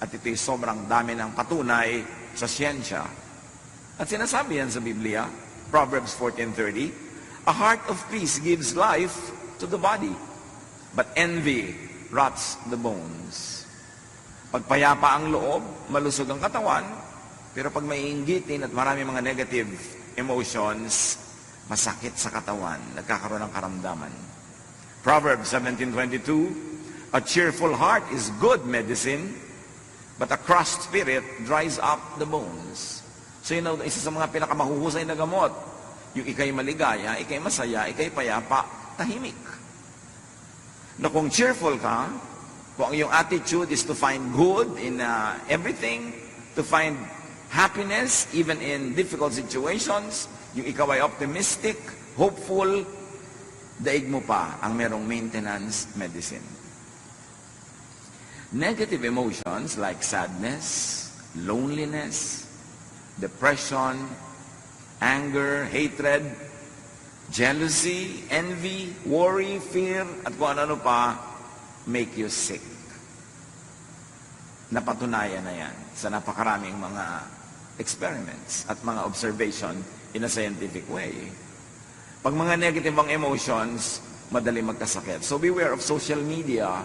At ito'y sobrang dami ng patunay sa siyensya. At sinasabi yan sa Biblia, Proverbs 14:30, a heart of peace gives life to the body, but envy rots the bones. Pagpayapa ang loob, malusog ang katawan, pero pag may inggitin at marami mga negative emotions, masakit sa katawan, nagkakaroon ng karamdaman. Proverbs 17:22, a cheerful heart is good medicine, but a crushed spirit dries up the bones. So yun ang isa sa mga pinakamahuhusay na gamot. Yung ikay maligaya, ikay masaya, ikay payapa, tahimik. Na kung cheerful ka, kung ang iyong attitude is to find good in everything, to find happiness even in difficult situations, yung ikaw ay optimistic, hopeful, daig mo pa ang merong maintenance medicine. Negative emotions like sadness, loneliness, depression, anger, hatred, jealousy, envy, worry, fear, at kung ano pa, make you sick. Napatunayan na yan sa napakaraming mga experiments at mga observation in a scientific way. Pag mga negative ang emotions, madali magkasakit. So beware of social media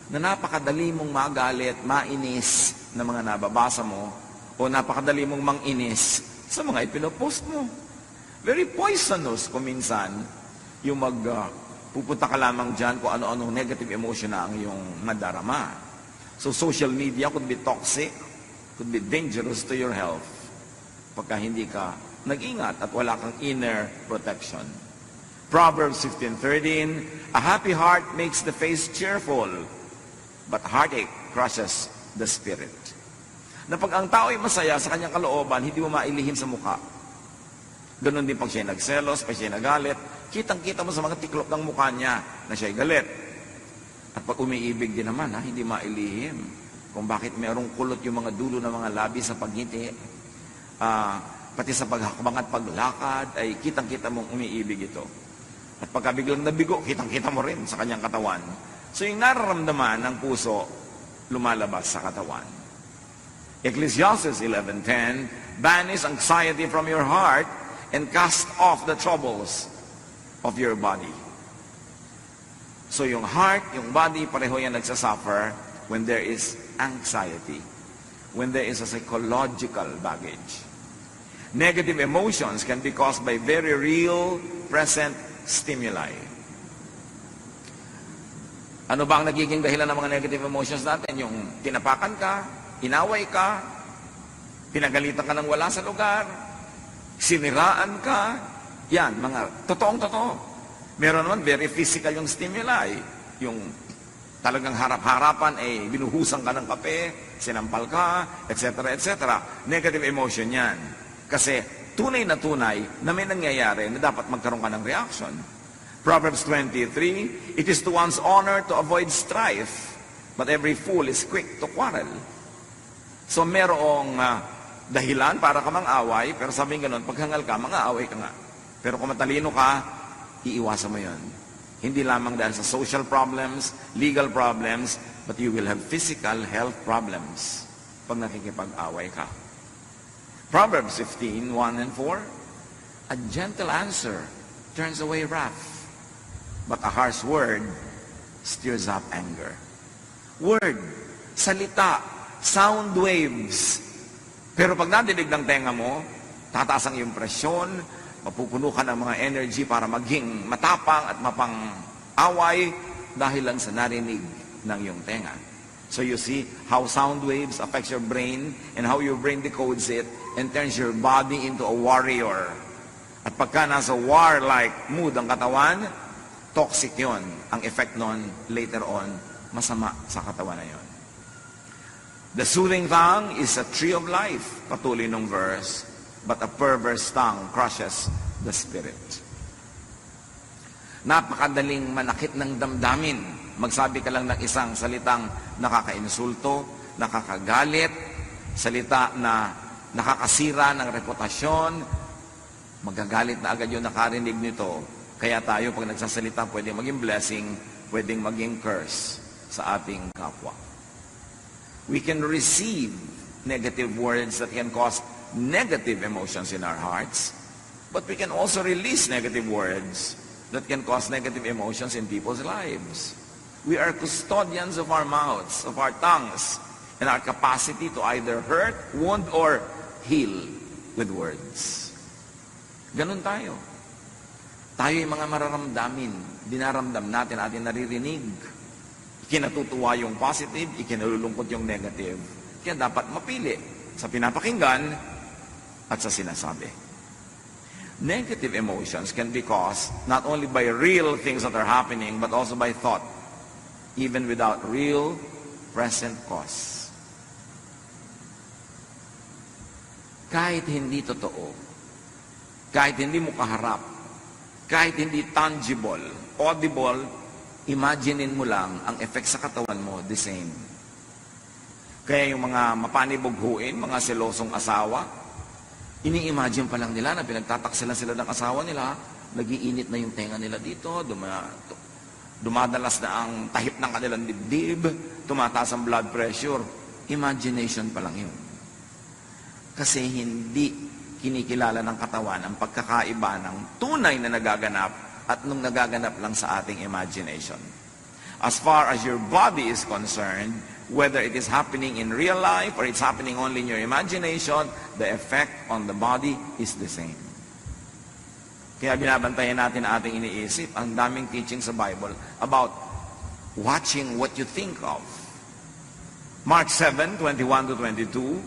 na napakadali mong magalit, mainis na mga nababasa mo, o napakadali mong manginis sa mga ipinopost mo. Very poisonous kung minsan yung pupunta ka lamang dyan kung ano-anong negative emotion na ang iyong madarama. So social media could be toxic, could be dangerous to your health pagka hindi ka nag-ingat at wala kang inner protection. Proverbs 15:13, a happy heart makes the face cheerful, but heartache crushes the spirit. Na pag ang tao ay masaya sa kanyang kalooban, hindi mo mailihim sa mukha. Ganon din pag siya nagselos, pag siya nagalit, kitang-kita mo sa mga tiklop ng mukha niya na siya ay galit. At pag umiibig din naman, hindi mailihim kung bakit merong kulot yung mga dulo ng mga labi sa pagngiti. Pati sa paghakbang at paglakad, ay kitang-kita mong umiibig ito. At pagka biglang nabigo, kitang-kita mo rin sa kanyang katawan. So yung nararamdaman ng puso, lumalabas sa katawan. Ecclesiastes 11:10, banish anxiety from your heart and cast off the troubles of your body. So yung heart, yung body, pareho yan nagsasuffer when there is anxiety, when there is a psychological baggage. Negative emotions can be caused by very real, present stimuli. Ano ba ang nagiging dahilan ng mga negative emotions natin? Yung tinapakan ka, inaway ka, pinagalitan ka ng wala sa lugar, siniraan ka, yan, mga totoong-totoo. Meron naman, very physical yung stimuli. Yung talagang harap-harapan, binuhusan ka ng kape, sinampal ka, etc., etc. Negative emotion yan. Kasi tunay na may nangyayari na dapat magkaroon ka ng reaction. Proverbs 23, it is to one's honor to avoid strife, but every fool is quick to quarrel. So merong dahilan para ka mang-away, pero sabihin ganun, paghangal ka, mang-aaway ka nga. Pero kung matalino ka, iiwasan mo yon. Hindi lamang dahil sa social problems, legal problems, but you will have physical health problems pag nakikipag-away ka. Proverbs 15:1 and 4, a gentle answer turns away wrath, but a harsh word stirs up anger. Word, salita, sound waves. Pero pag nadinig ng tenga mo, tataas ang iyong presyon, mapupuno ka ng mga energy para maging matapang at mapang-away dahil lang sa narinig ng iyong tenga. So you see how sound waves affects your brain and how your brain decodes it and turns your body into a warrior. At pagka nasa war-like mood ang katawan, toxic yon. Ang effect nun, later on, masama sa katawan na yon. The soothing tongue is a tree of life, patuloy ng verse, but a perverse tongue crushes the spirit. Napakadaling manakit ng damdamin. Magsabi ka lang ng isang salitang nakakainsulto, nakakagalit, salita na nakakasira ng reputasyon, magagalit na agad yung nakarinig nito. Kaya tayo, pag nagsasalita, pwedeng maging blessing, pwedeng maging curse sa ating kapwa. We can receive negative words that can cause negative emotions in our hearts, but we can also release negative words that can cause negative emotions in people's lives. We are custodians of our mouths, of our tongues, and our capacity to either hurt, wound, or heal with words. Ganun tayo. Tayo yung mga mararamdamin, dinaramdam natin, atin naririnig. Ikinatutuwa yung positive, ikinalulungkot yung negative. Kaya dapat mapili sa pinapakinggan at sa sinasabi. Negative emotions can be caused not only by real things that are happening, but also by thought, even without real present cause. Kahit hindi totoo, kahit hindi mo kaharap, kahit hindi tangible, audible, imaginein mo lang ang effect sa katawan mo, the same. Kaya yung mga mapanibughuin, mga selosong asawa, ini-imagine pa lang nila na pinagtataksilan sila ng asawa nila, nagiinit na yung tenga nila dito, dumadalas na ang tahip ng kanilang dibdib, tumataas ang blood pressure. Imagination pa lang yun. Kasi hindi kinikilala ng katawan ang pagkakaiba ng tunay na nagaganap at nung nagaganap lang sa ating imagination. As far as your body is concerned, whether it is happening in real life or it's happening only in your imagination, the effect on the body is the same. Kaya binabantayan natin ang ating iniisip. Ang daming teaching sa Bible about watching what you think of. Mark 7:21-22,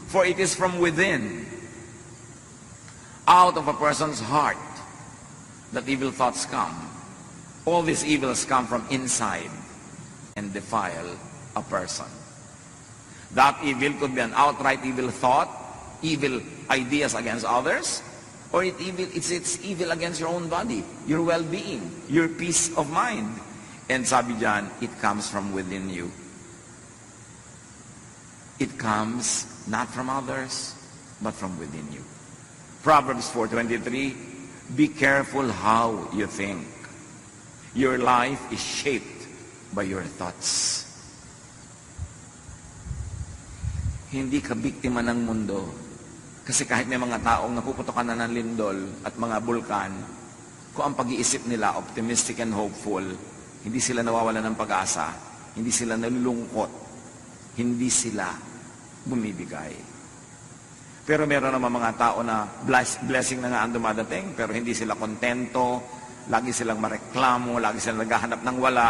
for it is from within, out of a person's heart, that evil thoughts come. All these evils come from inside and defile a person. That evil could be an outright evil thought, evil ideas against others, or it's evil against your own body, your well-being, your peace of mind. And sabi diyan, it comes from within you. It comes not from others, but from within you. Proverbs 4:23, be careful how you think. Your life is shaped by your thoughts. Hindi ka biktima ng mundo. Kasi kahit may mga taong napuputokan na ng lindol at mga bulkan, kung ang pag-iisip nila optimistic and hopeful, hindi sila nawawala ng pag-asa, hindi sila nalulungkot, hindi sila bumibigay. Pero meron naman mga tao na blessing na nga ang dumadating, pero hindi sila kontento, lagi silang mareklamo, lagi silang naghahanap ng wala,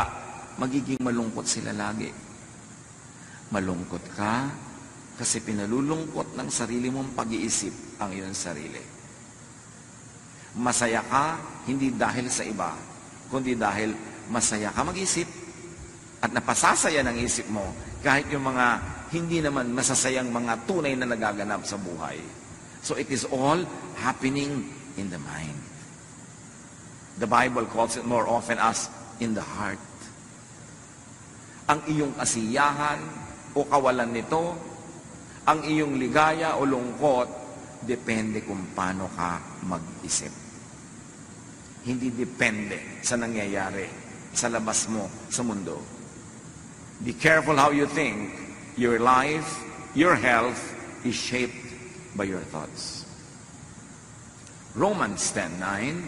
magiging malungkot sila lagi. Malungkot ka kasi pinalulungkot ng sarili mong pag-iisip ang iyong sarili. Masaya ka, hindi dahil sa iba, kundi dahil masaya ka mag-isip at napasasaya ng isip mo kahit yung mga hindi naman masasayang mga tunay na nagaganap sa buhay. So it is all happening in the mind. The Bible calls it more often as in the heart. Ang iyong kasiyahan o kawalan nito, ang iyong ligaya o lungkot, depende kung paano ka mag-isip. Hindi depende sa nangyayari sa labas mo sa mundo. Be careful how you think. Your life, your health is shaped by your thoughts. Romans 10:9,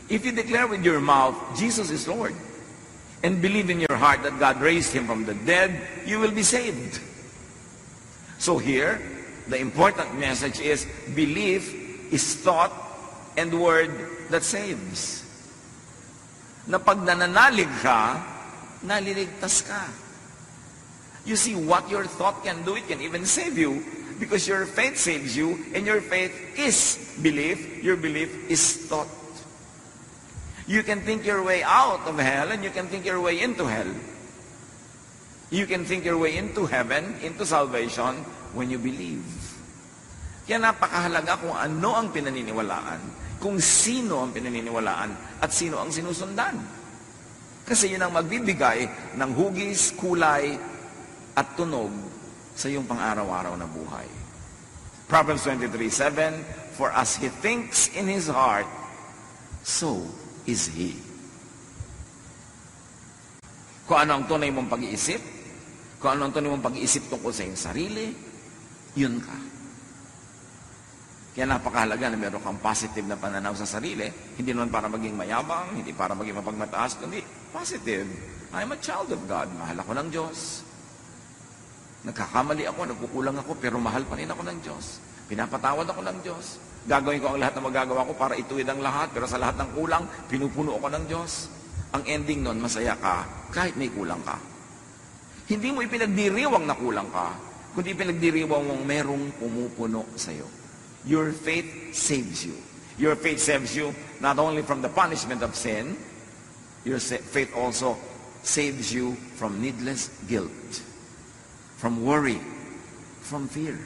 if you declare with your mouth, Jesus is Lord, and believe in your heart that God raised Him from the dead, you will be saved. So here, the important message is, belief is thought and word that saves. Na pag nananalig ka, naliligtas ka. You see, what your thought can do, it can even save you. Because your faith saves you, and your faith is belief. Your belief is thought. You can think your way out of hell, and you can think your way into hell. You can think your way into heaven, into salvation, when you believe. Kaya napakahalaga kung ano ang pinaniniwalaan, kung sino ang pinaniniwalaan, at sino ang sinusundan. Kasi yun ang magbibigay ng hugis, kulay, at tunog sa iyong pang-araw-araw na buhay. Proverbs 23:7, for as he thinks in his heart, so is he. Kung ano ang tunay mong pag-iisip, Kung ano ang tunay mong pag-iisip tungkol sa iyong sarili, yun ka. Kaya napakahalaga na meron kang positive na pananaw sa sarili. Hindi naman para maging mayabang, hindi para maging mapagmataas, kundi positive. I'm a child of God. Mahal ako ng Diyos. Nagkakamali ako, nagkukulang ako, pero mahal pa rin ako ng Diyos. Pinapatawad ako ng Diyos. Gagawin ko ang lahat na magagawa ko para ituwid ang lahat, pero sa lahat ng kulang, pinupuno ako ng Diyos. Ang ending nun, masaya ka, kahit may kulang ka. Hindi mo ipinagdiriwang na kulang ka, kundi ipinagdiriwang mong merong pumupuno sa'yo. Your faith saves you. Your faith saves you not only from the punishment of sin, your faith also saves you from needless guilt, from worry, from fear.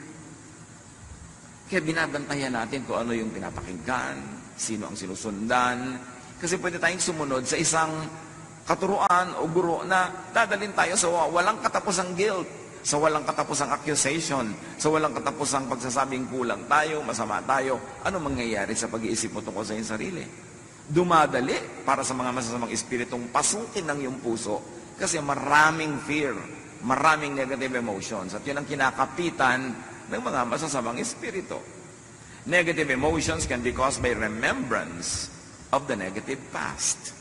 Kaya binabantayan natin kung ano yung pinapakinggan, sino ang sinusundan. Kasi pwede tayong sumunod sa isang katuruan o guro na dadalhin tayo sa walang katapusang guilt, sa walang katapusang accusation, sa walang katapusang pagsasabing kulang tayo, masama tayo. Ano mangyayari sa pag-iisip mo tungkol sa iyong sarili? Dumadali para sa mga masasamang espiritong pasukin ng iyong puso. Kasi maraming fear, maraming negative emotions. At yun ang kinakapitan ng mga masasamang espiritu. Negative emotions can be caused by remembrance of the negative past.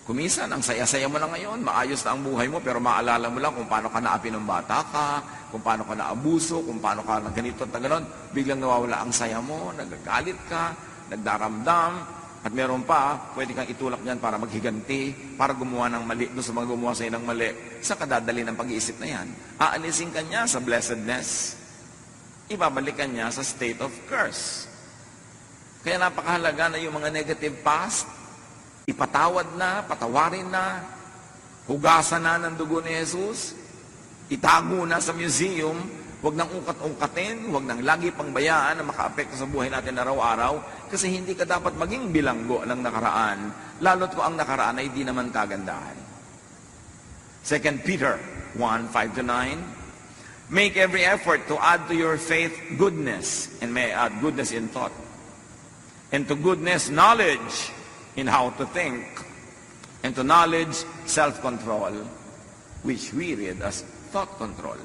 Kuminsan, ang saya-saya mo na ngayon, maayos na ang buhay mo, pero maalala mo lang kung paano ka naapi ng bata ka, kung paano ka naabuso, kung paano ka na ganito at ganon, biglang nawawala ang saya mo, nagagalit ka, nagdaramdam, at meron pa, pwede kang itulak niyan para maghiganti, para gumawa ng mali, doon sa mga gumawa sa'yo ng mali, sa kadadali ng pag-iisip na yan. Aalisin ka niya sa blessedness, ibabalik ka niya sa state of curse. Kaya napakahalaga na yung mga negative past, ipatawad na, patawarin na, hugasan na ng dugo ni Jesus, itago na sa museum, huwag nang ungkat-ungkatin, huwag nang lagi pang bayaan na maka-apekto sa buhay natin araw-araw, kasi hindi ka dapat maging bilanggo ng nakaraan, lalo't kung ang nakaraan ay di naman kagandahan. 2 Peter 1:5-9, make every effort to add to your faith goodness, and may add goodness in thought, and to goodness knowledge in how to think, and to knowledge self-control, which we read as thought control.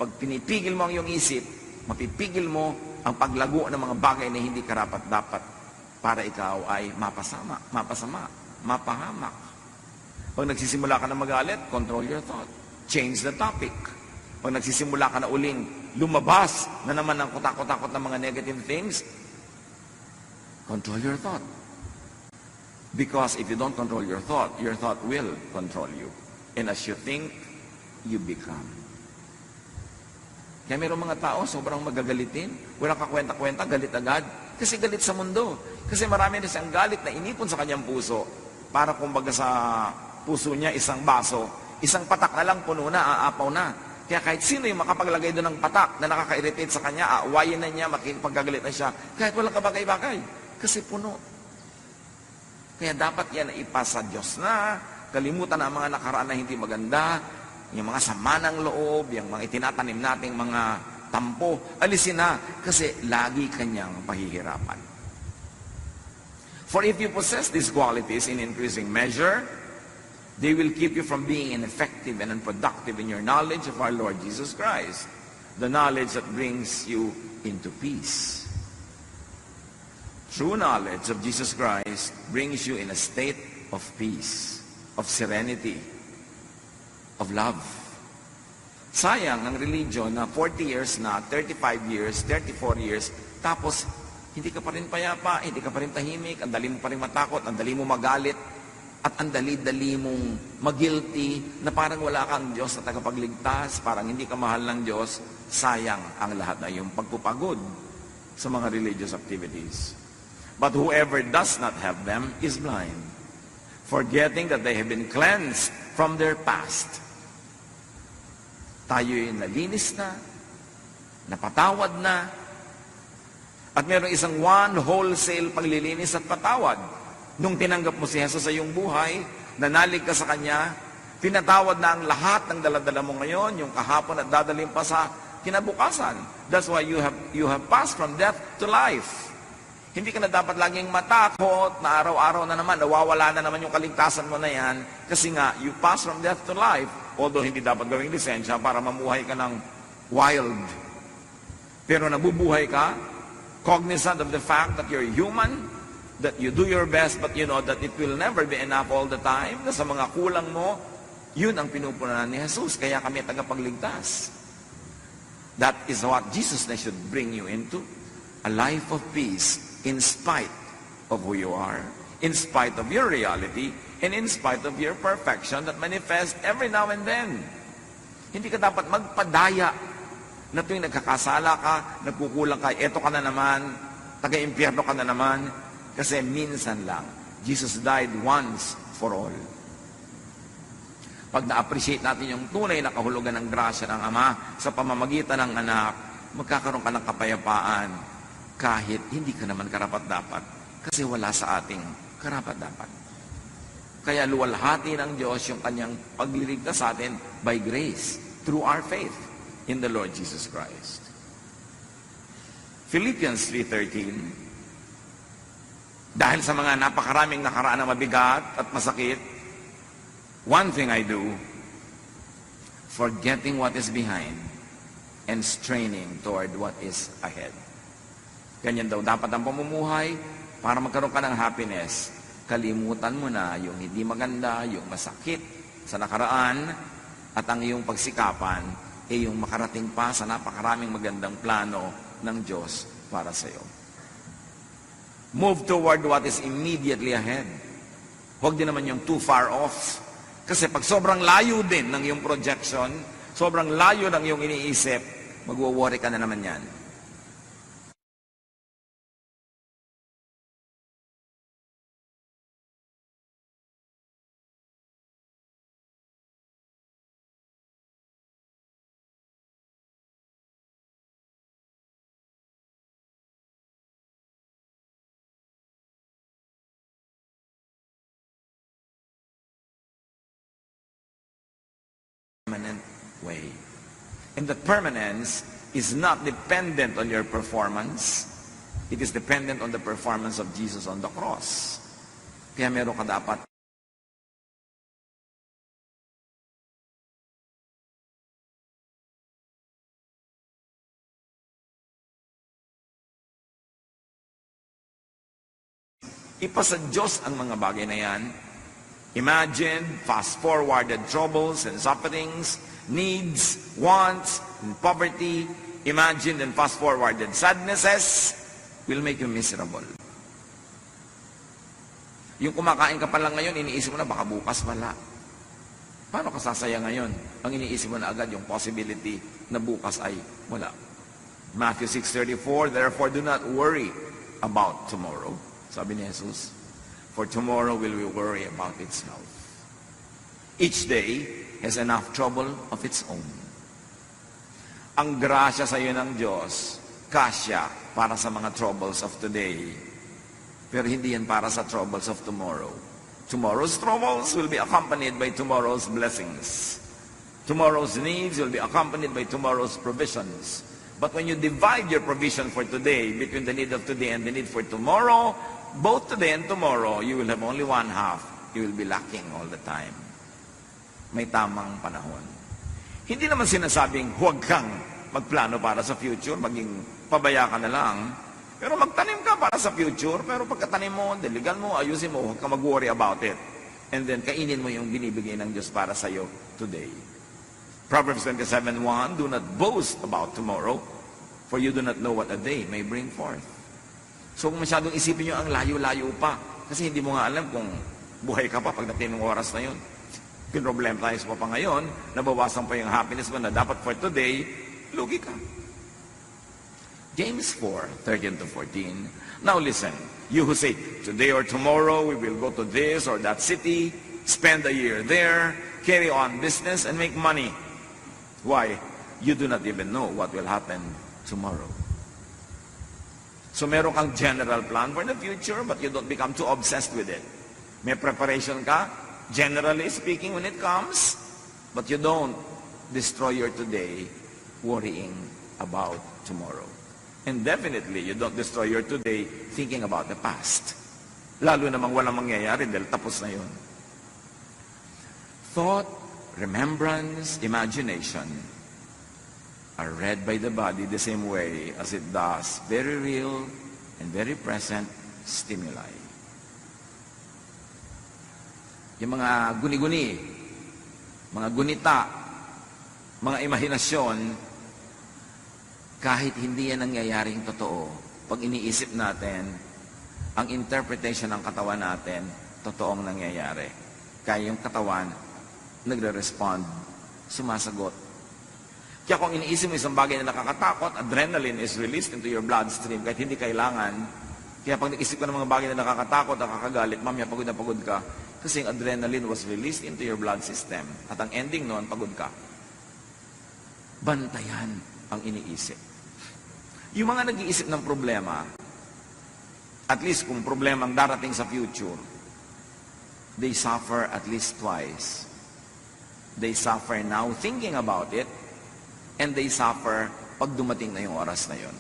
Pag pinipigil mo ang iyong isip, mapipigil mo ang paglago ng mga bagay na hindi karapat-dapat para ikaw ay mapasama, mapahamak. Pag nagsisimula ka na magalit, control your thought. Change the topic. Pag nagsisimula ka na uling lumabas na naman ng kutakot-takot ng mga negative things, control your thought. Because if you don't control your thought will control you. And as you think, you become. Kaya mayroong mga tao, sobrang magagalitin. Wala ka kwenta-kwenta, galit agad. Kasi galit sa mundo. Kasi marami na siyang galit na inipon sa kanyang puso. Para kumbaga sa puso niya, isang baso. Isang patak na lang, puno na, aapaw na. Kaya kahit sino yung makapaglagay doon ng patak na nakaka-irritate sa kanya, aawayin na niya, makikipagagalit na siya. Kahit walang kabagay-bagay. Kasi puno. Kaya dapat yan ipasa Diyos na. Kalimutan ang mga nakaraan na hindi maganda. Yung mga sama ng loob, yung mga itinatanim nating mga tampo, alisin na kasi lagi kanyang pahihirapan. For if you possess these qualities in increasing measure, they will keep you from being ineffective and unproductive in your knowledge of our Lord Jesus Christ, the knowledge that brings you into peace. True knowledge of Jesus Christ brings you in a state of peace, of serenity, of love. Sayang ang religion na 40 years na, 35 years, 34 years, tapos hindi ka pa rin payapa, hindi ka pa rin tahimik, ang dali mo pa rin matakot, ang dali mo magalit, at ang dali-dali mong mag-guilty na parang wala kang Diyos na tagapagligtas, parang hindi ka mahal ng Diyos. Sayang ang lahat na yung pagpupagod sa mga religious activities. But whoever does not have them is blind, forgetting that they have been cleansed from their past. Tayo'y nalinis na, napatawad na, at mayroong isang one wholesale paglilinis at patawad. Nung tinanggap mo si Jesus sa iyong buhay, nanalig ka sa Kanya, pinatawad na ang lahat ng daladala mo ngayon, yung kahapon at dadalhin pa sa kinabukasan. That's why you have passed from death to life. Hindi ka na dapat laging matakot na araw-araw na naman, nawawala na naman yung kaligtasan mo na yan. Kasi nga, you pass from death to life. Although hindi dapat gawing lisensya para mamuhay ka ng wild. Pero nabubuhay ka, cognizant of the fact that you're human, that you do your best, but you know that it will never be enough all the time, na sa mga kulang mo, yun ang pinupunan ni Jesus. Kaya kami tagapagligtas. That is what Jesus na should bring you into. A life of peace in spite of who you are, in spite of your reality, and in spite of your perfection that manifests every now and then. Hindi ka dapat magpadaya na tuwing nagkakasala ka, nagkukulang ka, eto ka na naman, taga-impyerno ka na naman, kasi minsan lang. Jesus died once for all. Pag na-appreciate natin yung tunay na kahulugan ng grasya ng Ama sa pamamagitan ng anak, magkakaroon ka ng kapayapaan kahit hindi ka naman karapat-dapat kasi wala sa ating karapat-dapat. Kaya luwalhati ng Diyos yung kanyang pagliligtas sa atin by grace through our faith in the Lord Jesus Christ. Philippians 3:13, dahil sa mga napakaraming nakaraan na mabigat at masakit, one thing I do, forgetting what is behind and straining toward what is ahead. Ganyan daw dapat ang pamumuhay para magkaroon ka ng happiness. Kalimutan mo na yung hindi maganda, yung masakit sa nakaraan, at ang iyong pagsikapan ay yung makarating pa sa napakaraming magandang plano ng Diyos para sa iyo. Move toward what is immediately ahead. Huwag din naman yung too far off. Kasi pag sobrang layo din ng iyong projection, sobrang layo ng iyong iniisip, magwo-worry ka na naman yan. Permanent way. And that permanence is not dependent on your performance. It is dependent on the performance of Jesus on the cross. Kaya meron ka dapat ipasa Diyos ang mga bagay na yan. Imagine fast-forwarded troubles and sufferings, needs, wants, and poverty. Imagine and fast-forwarded sadnesses will make you miserable. Yung kumakain ka pa lang ngayon, iniisip mo na baka bukas wala. Paano ka sasaya ngayon? Ang iniisip mo na agad yung possibility na bukas ay wala. Matthew 6:34, therefore do not worry about tomorrow. Sabi ni Jesus, for tomorrow will we worry about itself. Each day has enough trouble of its own. Ang grasya sa iyo ng Diyos, kasya para sa mga troubles of today. Pero hindi yan para sa troubles of tomorrow. Tomorrow's troubles will be accompanied by tomorrow's blessings. Tomorrow's needs will be accompanied by tomorrow's provisions. But when you divide your provision for today between the need of today and the need for tomorrow, both today and tomorrow, you will have only one half. You will be lacking all the time. May tamang panahon. Hindi naman sinasabing huwag kang magplano para sa future, maging pabaya ka na lang. Pero magtanim ka para sa future, pero pagkatanim mo, diligan mo, ayusin mo, huwag ka mag-worry about it. And then, kainin mo yung binibigay ng Diyos para sa iyo today. Proverbs 27:1, do not boast about tomorrow, for you do not know what a day may bring forth. So kung masyadong isipin nyo ang layo-layo pa, kasi hindi mo nga alam kung buhay ka pa pagdating ng oras na yun. Pinroblem tayo pa ngayon, nabawasan pa yung happiness mo na dapat for today, lugi ka. James 4:13-14. Now listen, you who say, today or tomorrow we will go to this or that city, spend a year there, carry on business and make money. Why? You do not even know what will happen tomorrow. So meron kang general plan for the future, but you don't become too obsessed with it. May preparation ka, generally speaking, when it comes, but you don't destroy your today worrying about tomorrow. And definitely, you don't destroy your today thinking about the past. Lalo namang walang mangyayari dahil tapos na yun. Thought, remembrance, imagination are read by the body the same way as it does very real and very present stimuli. Yung mga guni-guni, mga gunita, mga imahinasyon, kahit hindi yan nangyayaring totoo, pag iniisip natin, ang interpretation ng katawan natin, totoong nangyayari. Kaya yung katawan, nagre-respond, sumasagot. Kaya kung iniisip mo isang bagay na nakakatakot, adrenaline is released into your bloodstream kahit hindi kailangan. Kaya pag nag-isip ka ng mga bagay na nakakatakot, nakakagalit, mamaya pagod na pagod ka, kasi yung adrenaline was released into your blood system. At ang ending noon, pagod ka. Bantayan ang iniisip. Yung mga nag-iisip ng problema, at least kung problema ang darating sa future, they suffer at least twice. They suffer now thinking about it, and they suffer pag dumating na yung oras na yun.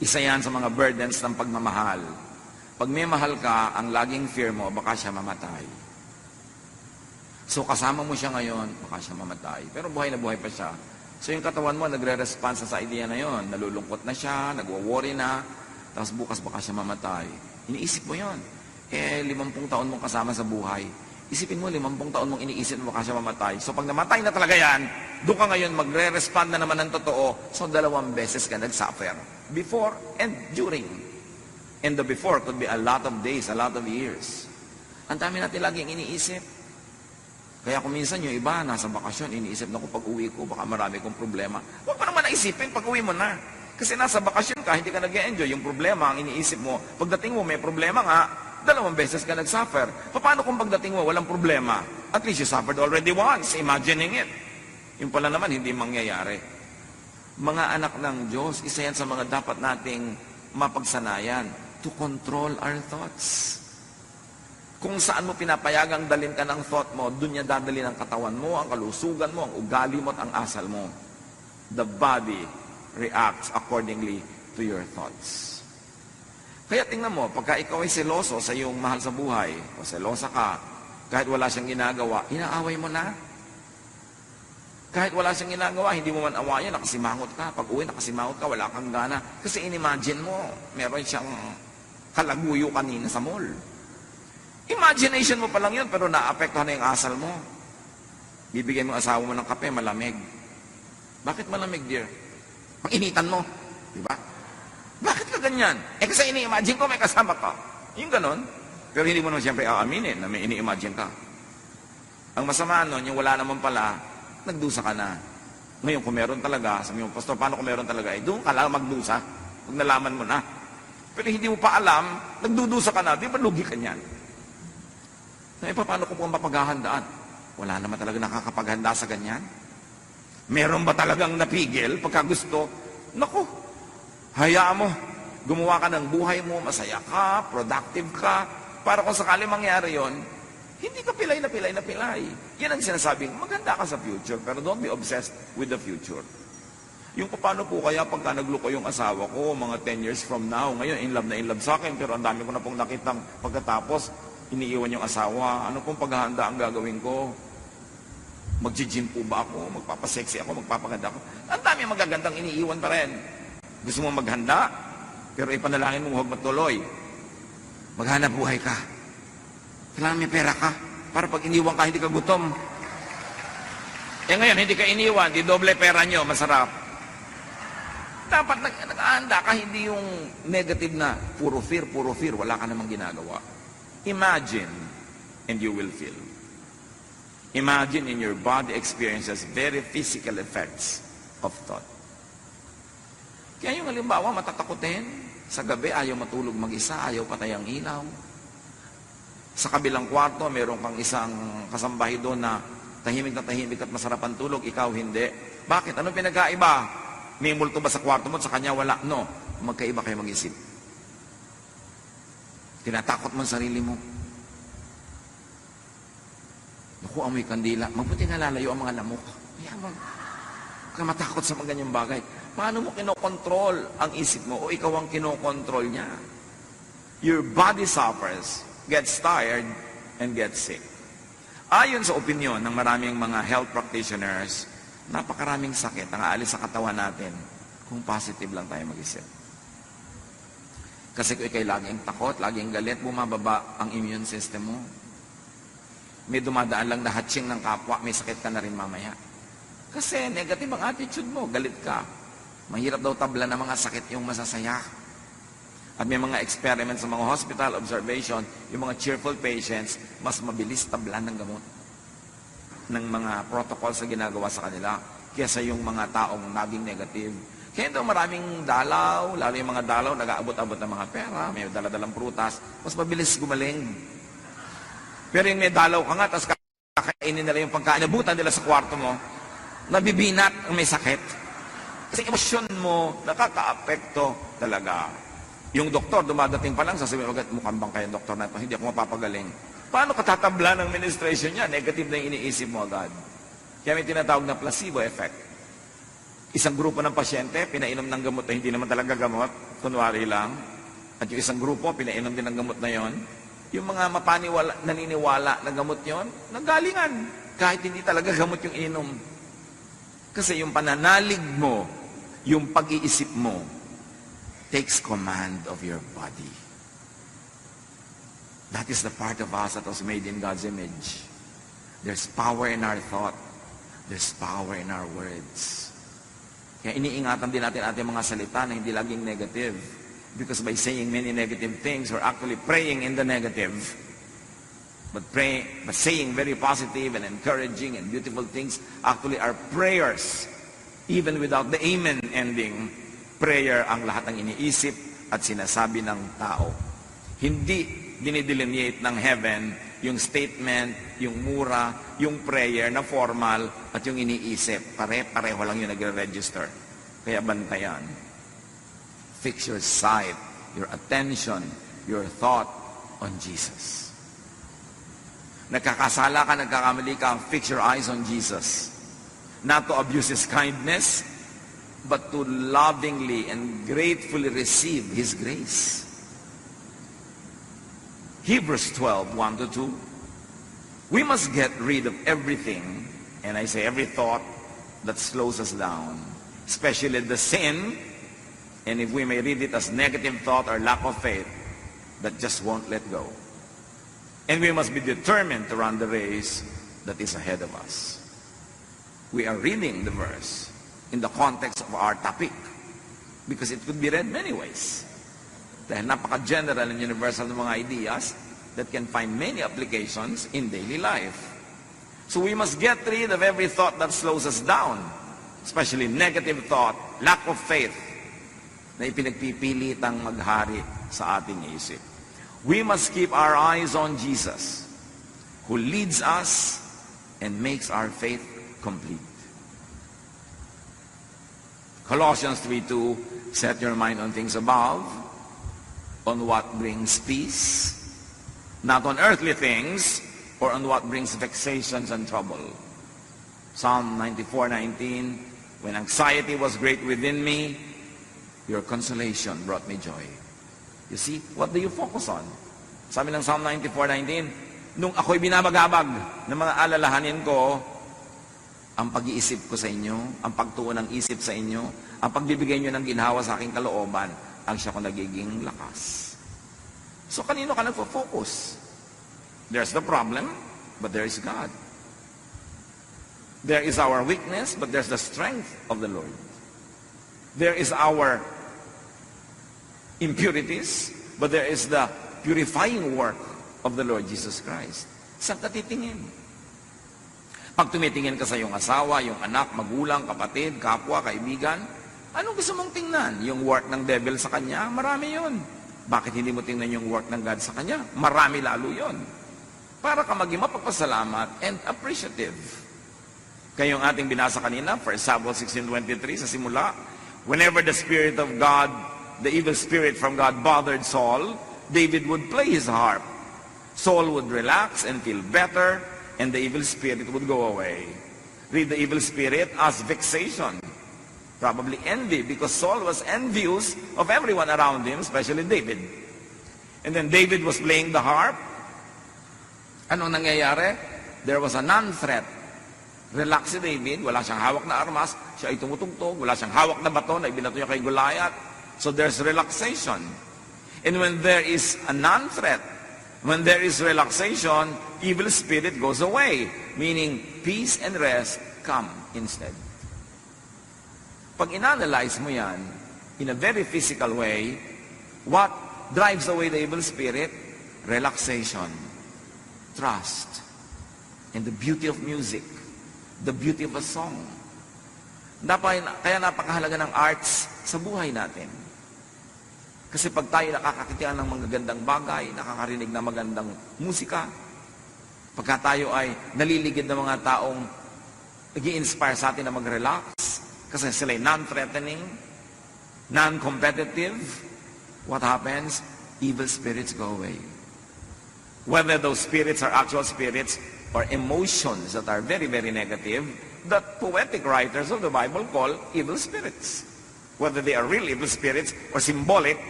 Isa yan sa mga burdens ng pagmamahal. Pag may mahal ka, ang laging fear mo, baka siya mamatay. So kasama mo siya ngayon, baka siya mamatay. Pero buhay na buhay pa siya. So yung katawan mo, nagre-response sa idea na yon. Nalulungkot na siya, nagwo-worry na, tapos bukas baka siya mamatay. Iniisip mo yon. 50 taon mong kasama sa buhay. Isipin mo, 50 taon mong iniisip mo baka siya mamatay. So pag namatay na talaga yan, doon ka ngayon magre-respond na naman ng totoo. So 2 beses ka nag-suffer. Before and during. And the before could be a lot of days, a lot of years. Ang dami natin laging iniisip. Kaya kung minsan yung iba, nasa bakasyon, iniisip na ko pag uwi ko, baka marami kong problema. Huwag pa naman naisipin pag uwi mo na. Kasi nasa bakasyon ka, hindi ka nag-enjoy. Yung problema, ang iniisip mo, pagdating mo may problema nga, 2 beses ka nag-suffer. Paano kung pagdating mo walang problema? At least you suffered already once, imagining it. Yung pala naman, hindi mangyayari. Mga anak ng Diyos, isa yan sa mga dapat nating mapagsanayan to control our thoughts. Kung saan mo pinapayagang dalhin ka ng thought mo, doon niya dadalhin ang katawan mo, ang kalusugan mo, ang ugali mo at ang asal mo. The body reacts accordingly to your thoughts. Kaya tingnan mo, pagka ikaw ay seloso sa iyong mahal sa buhay, o selosa ka, kahit wala siyang ginagawa, inaaway mo na. Kahit wala siyang ginagawa, hindi mo man awayan, nakasimangot ka. Pag uwi, nakasimangot ka, wala kang gana. Kasi inimagine mo, meron siyang kalaguyo kanina sa mall. Imagination mo pa lang yun, pero naapektuhan na yung asal mo. Bibigyan mo asawa mo ng kape, malamig. Bakit malamig, dear? Pag-initan mo. Diba? Bakit ka ganyan? Kasi ini-imagine ko may kasama ka. Yung ganon. Pero hindi mo naman siyempre aaminin na may ini-imagine ka. Ang masama nun, yung wala naman pala, nagdusa ka na. Ngayon, kung meron talaga, sabi mo, Pastor, paano kung meron talaga? Doon ka lang magdusa. Pag nalaman mo na. Pero hindi mo pa alam, nagdudusa ka na, di ba lugi ka niyan? Paano ko po mapaghahandaan? Wala naman talaga nakakapaghanda sa ganyan. Meron ba talagang napigil pagka gusto? Naku, hayaan mo. Gumawa ka ng buhay mo, masaya ka, productive ka, para kung sakali mangyari yon, hindi ka pilay na pilay na pilay. Yan ang sinasabing, maganda ka sa future, pero don't be obsessed with the future. Yung paano po kaya pagka nagluko yung asawa ko, mga 10 years from now, ngayon in love sa akin, pero ang dami ko na pong nakitang pagkatapos, iniiwan yung asawa, ano pong paghahanda ang gagawin ko? Mag-gym po ba ako? Magpapasexy ako? Magpapaganda ako? Ang dami magagandang iniiwan pa rin. Gusto mo maghanda? Pero ipanalangin mo huwag matuloy. Maghanap buhay ka. Kailangan may pera ka. Para pag iniwan ka, hindi ka gutom. Ngayon, hindi ka iniwan, di doble pera nyo, masarap. Dapat nag-ahanda ka, hindi yung negative na puro fear, wala ka namang ginagawa. Imagine, and you will feel. Imagine in your body experiences very physical effects of thought. Kaya yung halimbawa, matatakutin. Sa gabi, ayaw matulog mag-isa, ayaw patay ang ilaw. Sa kabilang kwarto, meron kang isang kasambahay doon na tahimik at masarap ang tulog, ikaw hindi. Bakit? Anong pinagkaiba? May multo ba sa kwarto mo at sa kanya wala? No. Magkaiba kayo mag-isip. Tinatakot mo ang sarili mo. Naku, amoy kandila. Mabuti nga lalayo ang mga lamok. Huwag ka matakot sa mga ganyang bagay. Paano mo kinokontrol ang isip mo o ikaw ang kinokontrol niya? Your body suffers, gets tired, and gets sick. Ayon sa opinion ng maraming mga health practitioners, napakaraming sakit ang aalis sa katawan natin kung positive lang tayo mag-isip. Kasi kung ikay laging takot, laging galit, bumababa ang immune system mo. May dumadaan lang na hatching ng kapwa, may sakit ka na rin mamaya. Kasi negative ang attitude mo, galit ka. Mahirap daw tabla ng mga sakit yung masasaya. At may mga experiments sa mga hospital observation, yung mga cheerful patients, mas mabilis tablan ng gamot ng mga protocols na ginagawa sa kanila kaysa yung mga taong naging negative. Kaya daw maraming dalaw, lalo yung mga dalaw, nag-aabot-abot ng mga pera, may daladalang prutas, mas mabilis gumaling. Pero yung may dalaw ka nga, tapos kakainin nila yung pagkain, nabutan nila sa kwarto mo, nabibinat ang may sakit. Kasi emosyon mo, nakaka-apekto talaga. Yung doktor, dumadating pa lang, sasabihin, mukhang bang kayo doktor na ito, hindi ako mapapagaling. Paano katatabla ng administration niya? Negative na yung iniisip mo agad. Kaya may tinatawag na placebo effect. Isang grupo ng pasyente, pinainom ng gamot na hindi naman talaga gamot, kunwari lang. At yung isang grupo, pinainom din ng gamot na yon. Yung mga naniniwala na gamot yon, nanggalingan. Kahit hindi talaga gamot yung ininom. Kasi yung pananalig mo, yung pag-iisip mo, takes command of your body. That is the part of us that was made in God's image. There's power in our thought. There's power in our words. Kaya iniingatan din natin ating mga salita na hindi laging negative. Because by saying many negative things, we're actually praying in the negative. But saying very positive and encouraging and beautiful things actually are prayers. Even without the amen ending, prayer ang lahat ng iniisip at sinasabi ng tao. Hindi dinidelineate ng heaven yung statement, yung mura, yung prayer na formal at yung iniisip. Pare-pareho lang yung nagre-register. Kaya bantayan. Fix your sight, your attention, your thought on Jesus. Nagkakasala ka, nagkakamali ka, fix your eyes on Jesus. Not to abuse His kindness, but to lovingly and gratefully receive His grace. Hebrews 12, 1-2. We must get rid of everything, and I say every thought that slows us down, especially the sin, and if we may read it as negative thought or lack of faith, that just won't let go. And we must be determined to run the race that is ahead of us. We are reading the verse in the context of our topic, because it could be read many ways. Dahil napaka-general and universal ng mga ideas that can find many applications in daily life. So we must get rid of every thought that slows us down, especially negative thought, lack of faith, na ipinagpipilitang maghari sa ating isip. We must keep our eyes on Jesus, who leads us and makes our faith complete. Colossians 3:2, set your mind on things above, on what brings peace, not on earthly things, or on what brings vexations and trouble. Psalm 94:19, when anxiety was great within me, your consolation brought me joy. You see, what do you focus on? Sabi ng Psalm 94:19, nung ako'y binabagabag ng mga alalahanin ko, ang pag-iisip ko sa inyo, ang pagtuon ng isip sa inyo, ang pagbibigay nyo ng ginhawa sa aking kalooban, ang siya ko nagiging lakas. So kanino ka nagpo-focus? There's the problem, but there is God. There is our weakness, but there's the strength of the Lord. There is our impurities, but there is the purifying work of the Lord Jesus Christ. Saan ka titingin? Pag tumitingin ka sa iyong asawa, yung anak, magulang, kapatid, kapwa, kaibigan, anong gusto mong tingnan? Yung work ng devil sa kanya? Marami yun. Bakit hindi mo tingnan yung work ng God sa kanya? Marami lalo yun. Para ka maging mapagpasalamat and appreciative. Kayong ating binasa kanina, 1 Samuel 16:23 sa simula, whenever the Spirit of God, the evil spirit from God bothered Saul, David would play his harp. Saul would relax and feel better, and the evil spirit would go away. read the evil spirit as vexation. Probably envy, because Saul was envious of everyone around him, especially David. And then David was playing the harp. Anong nangyayari? There was a non-threat. Relax si David, wala siyang hawak na armas, siya ay tumutugtog, wala siyang hawak na bato na ibinato niya kay Goliath. So there's relaxation. And when there is a non-threat, when there is relaxation, evil spirit goes away, meaning peace and rest come instead. Pag inanalyze mo yan, in a very physical way, what drives away the evil spirit? Relaxation, trust, and the beauty of music, the beauty of a song. Kaya napakahalaga ng arts sa buhay natin. Kasi pag tayo nakakakitian ng magagandang bagay, nakakarinig ng magandang musika, pagka tayo ay naliligid ng mga taong nag-i-inspire sa atin na mag-relax, kasi sila ay non-threatening, non-competitive, what happens? Evil spirits go away. Whether those spirits are actual spirits or emotions that are very, very negative, that poetic writers of the Bible call evil spirits. Whether they are real evil spirits or symbolic,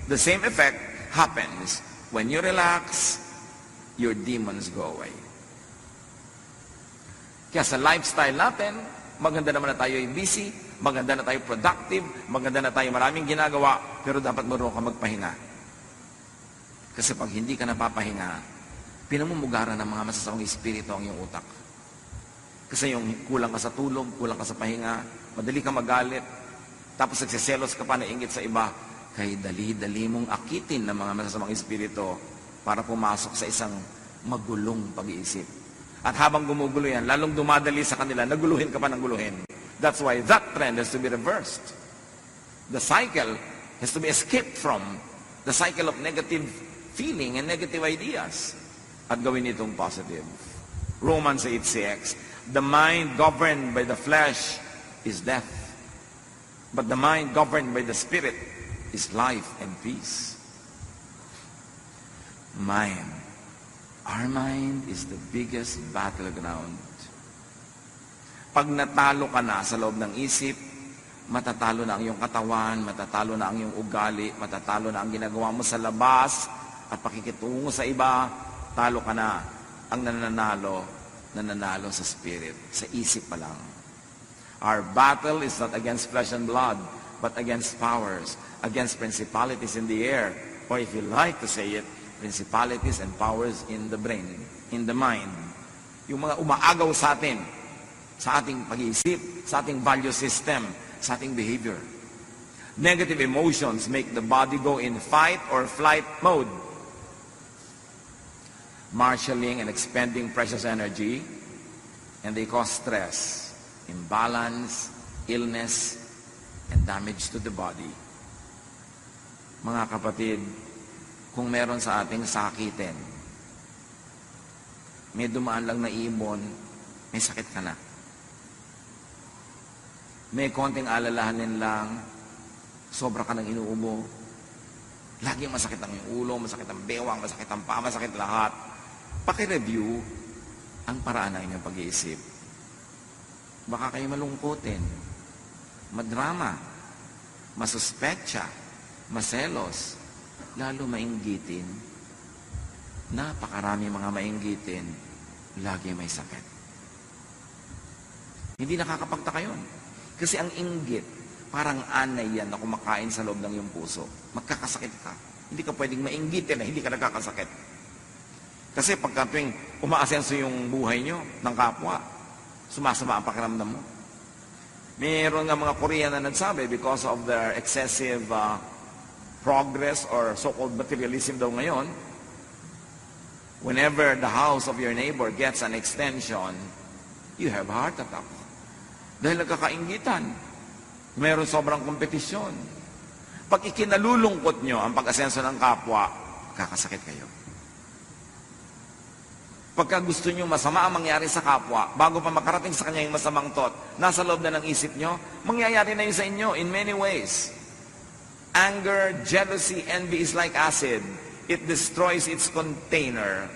the same effect happens. When you relax, your demons go away. Kaya sa lifestyle natin, maganda naman na tayo ay busy, maganda na tayo productive, maganda na tayo maraming ginagawa, pero dapat marunong ka magpahinga. Kasi pag hindi ka napapahinga, pinamumugaran ng mga masasawang espiritu ang iyong utak. Kasi yung kulang ka sa tulog, kulang ka sa pahinga, madali ka magalit, tapos nagsiselos ka pa, nainggit sa iba, kay dali-dali mong akitin ng mga masasamang espiritu para pumasok sa isang magulong pag-iisip. At habang gumugulo yan, lalong dumadali sa kanila, naguluhin ka pa ng guluhin. That's why that trend has to be reversed. The cycle has to be escaped from, the cycle of negative feeling and negative ideas, at gawin itong positive. Romans 8:6, the mind governed by the flesh is death, but the mind governed by the Spirit is life and peace. Mind. Our mind is the biggest battleground. Pag natalo ka na sa loob ng isip, matatalo na ang iyong katawan, matatalo na ang iyong ugali, matatalo na ang ginagawa mo sa labas, at pakikitungo sa iba, talo ka na. Ang nananalo sa spirit, sa isip pa lang. Our battle is not against flesh and blood, but against powers, against principalities in the air, or if you like to say it, principalities and powers in the brain, in the mind. Yung mga umaagaw sa atin, sa ating pag-iisip, sa ating value system, sa ating behavior. Negative emotions make the body go in fight or flight mode, marshalling and expending precious energy, and they cause stress, imbalance, illness, and damage to the body. Mga kapatid, kung meron sa ating sakitin, may dumaan lang na ibon, may sakit ka na. May konting alalahanin lang, sobra ka ng inuubo, laging masakit ang ulo, masakit ang bewang, masakit ang paa, masakit lahat. Paki-review ang paraan ng inyong pag-iisip. Baka kayo malungkutin, madrama, masuspetsa, maselos, lalo mainggitin. Napakarami mga mainggitin, lagi may sakit. Hindi nakakapagtaka yun. Kasi ang inggit, parang anay yan na kumakain sa loob ng iyong puso. Magkakasakit ka. Hindi ka pwedeng mainggitin na hindi ka nagkakasakit. Kasi pagka tuwing umaasenso yung buhay nyo ng kapwa, sumasama ang pakiramdam mo. Mayroon nga mga Korean na nagsabi, because of their excessive progress or so-called materialism daw ngayon, whenever the house of your neighbor gets an extension, you have a heart attack. Dahil nagkakainggitan. Mayroon sobrang kompetisyon. Pag ikinalulungkot nyo ang pag-asenso ng kapwa, kakasakit kayo. Pagka gusto nyo masama ang mangyari sa kapwa, bago pa makarating sa kanya yung masamang thought, nasa loob na ng isip nyo, mangyayari na yun sa inyo in many ways. Anger, jealousy, envy is like acid. It destroys its container